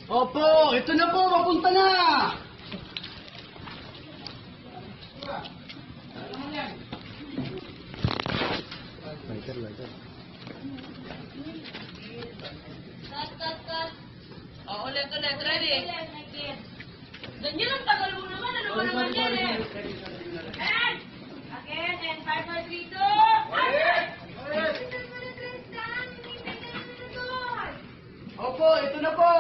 Opo, ito na po, papunta na! Lighter. Cut. Ulit. Ready? Ganyan ang tagal mo naman. Ano ba naman yan eh? And, again, and 5, 4, 3, 2, action! Opo, ito na po!